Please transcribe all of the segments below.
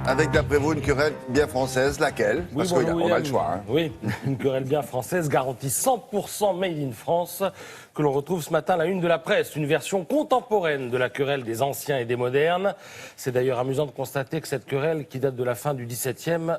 Avec, d'après vous, une querelle bien française, laquelle? Oui, Parce bonjour, qu'on a William. le choix. Hein. Oui, une querelle bien française garantie 100% made in France que l'on retrouve ce matin à la une de la presse. Une version contemporaine de la querelle des anciens et des modernes. C'est d'ailleurs amusant de constater que cette querelle, qui date de la fin du XVIIe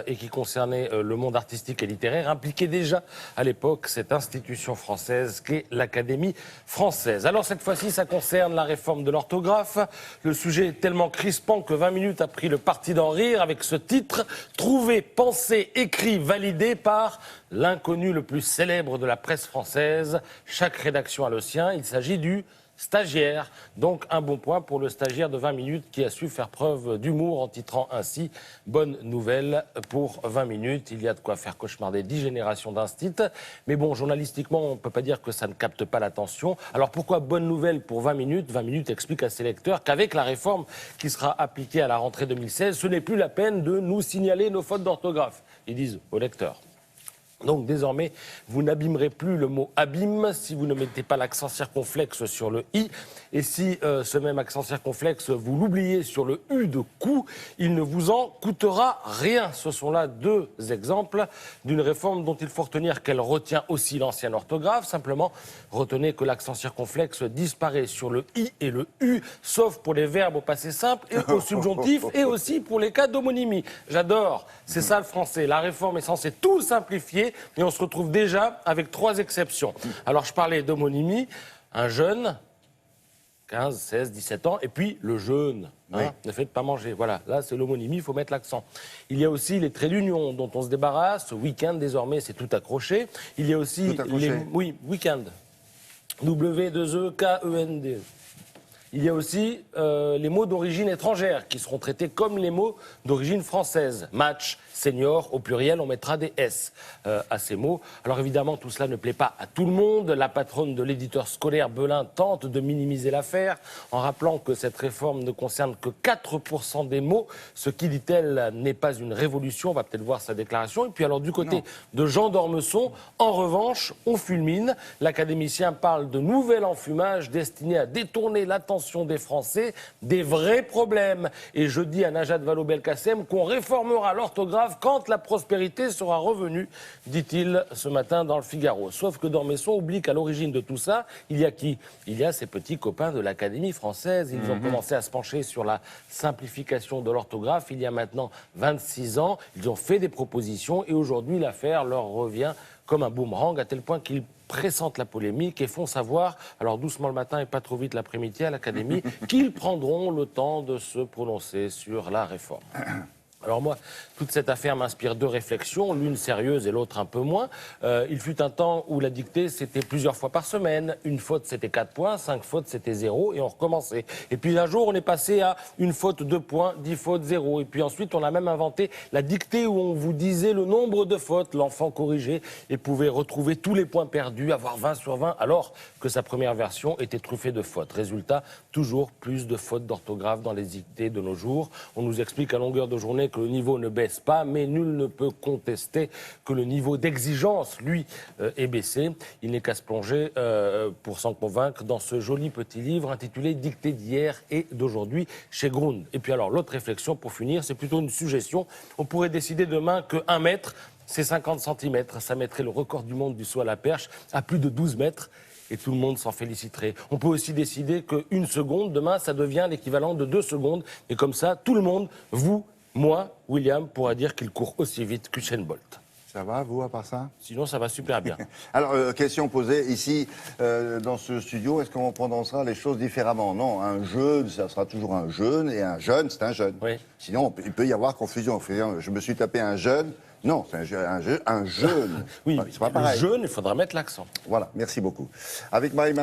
et qui concernait le monde artistique et littéraire, impliquait déjà à l'époque cette institution française qu'est l'Académie française. Alors cette fois-ci, ça concerne la réforme de l'orthographe. Le sujet est tellement crispant que 20 minutes a pris le parti d'en rire avec ce titre « Trouvé, pensé, écrit, validé par l'inconnu le plus célèbre de la presse française ». Chaque rédaction a le sien. Il s'agit du stagiaire. Donc un bon point pour le stagiaire de 20 minutes qui a su faire preuve d'humour en titrant ainsi « Bonne nouvelle pour 20 minutes ». Il y a de quoi faire cauchemarder 10 générations d'instits. Mais bon, journalistiquement, on ne peut pas dire que ça ne capte pas l'attention. Alors pourquoi bonne nouvelle pour 20 minutes? 20 minutes explique à ses lecteurs qu'avec la réforme qui sera appliquée à la rentrée 2016, ce n'est plus la peine de nous signaler nos fautes d'orthographe. Ils disent aux lecteurs. Donc désormais, vous n'abîmerez plus le mot abîme si vous ne mettez pas l'accent circonflexe sur le i. Et si ce même accent circonflexe, vous l'oubliez sur le u de coup, il ne vous en coûtera rien. Ce sont là deux exemples d'une réforme dont il faut retenir qu'elle retient aussi l'ancienne orthographe. Simplement, retenez que l'accent circonflexe disparaît sur le i et le u, sauf pour les verbes au passé simple et au subjonctif, et aussi pour les cas d'homonymie. J'adore, c'est ça le français. La réforme est censée tout simplifier. Et on se retrouve déjà avec 3 exceptions. Alors, je parlais d'homonymie, un jeune, 15, 16, 17 ans, et puis le jeune, oui. Ne faites pas manger. Voilà, là, c'est l'homonymie, il faut mettre l'accent. Il y a aussi les traits d'union dont on se débarrasse. Week-end, désormais, c'est tout accroché. Il y a aussi oui, week-end. W-2-E-K-E-N-D. Il y a aussi les mots d'origine étrangère qui seront traités comme les mots d'origine française. Match, senior, au pluriel, on mettra des S à ces mots. Alors évidemment, tout cela ne plaît pas à tout le monde. La patronne de l'éditeur scolaire Belin tente de minimiser l'affaire en rappelant que cette réforme ne concerne que 4% des mots, ce qui, dit-elle, n'est pas une révolution. On va peut-être voir sa déclaration. Et puis alors du côté de Jean d'Ormesson, en revanche, on fulmine. L'académicien parle de nouvel enfumage destiné à détourner l'attention des Français des vrais problèmes. Et je dis à Najat Vallaud-Belkacem qu'on réformera l'orthographe quand la prospérité sera revenue, dit-il ce matin dans le Figaro. Sauf que d'Ormesson oublie qu'à l'origine de tout ça, il y a qui? Il y a ces petits copains de l'Académie française. Ils ont commencé à se pencher sur la simplification de l'orthographe il y a maintenant 26 ans. Ils ont fait des propositions et aujourd'hui l'affaire leur revient comme un boomerang, à tel point qu'ils pressentent la polémique et font savoir, alors doucement le matin et pas trop vite l'après-midi à l'Académie, qu'ils prendront le temps de se prononcer sur la réforme. Alors moi, toute cette affaire m'inspire 2 réflexions, l'une sérieuse et l'autre un peu moins. Il fut un temps où la dictée, c'était plusieurs fois par semaine. Une faute, c'était 4 points, 5 fautes, c'était 0, et on recommençait. Et puis un jour, on est passé à une faute, 2 points, 10 fautes, 0. Et puis ensuite, on a même inventé la dictée où on vous disait le nombre de fautes. L'enfant corrigeait et pouvait retrouver tous les points perdus, avoir 20 sur 20, alors que sa première version était truffée de fautes. Résultat, toujours plus de fautes d'orthographe dans les dictées de nos jours. On nous explique à longueur de journée que le niveau ne baisse pas, mais nul ne peut contester que le niveau d'exigence, lui, est baissé. Il n'est qu'à se plonger, pour s'en convaincre, dans ce joli petit livre intitulé « Dictée d'hier et d'aujourd'hui » chez Grund. Et puis alors, l'autre réflexion, pour finir, c'est plutôt une suggestion. On pourrait décider demain que 1 mètre, c'est 50 cm. Ça mettrait le record du monde du saut à la perche à plus de 12 mètres. Et tout le monde s'en féliciterait. On peut aussi décider qu'une seconde, demain, ça devient l'équivalent de 2 secondes. Et comme ça, tout le monde, vous, moi, William, pourra dire qu'il court aussi vite qu'Usain Bolt. Ça va, vous, à part ça? Sinon, ça va super bien. Alors, question posée ici, dans ce studio, est-ce qu'on prononcera les choses différemment? Non, un jeune, ça sera toujours un jeune, et un jeune, c'est un jeune. Oui. Sinon, il peut y avoir confusion. Je me suis tapé un jeune. Non, c'est un jeune. Oui, c'est pas pareil. le jeune, il faudra mettre l'accent. Voilà, merci beaucoup. Avec Marie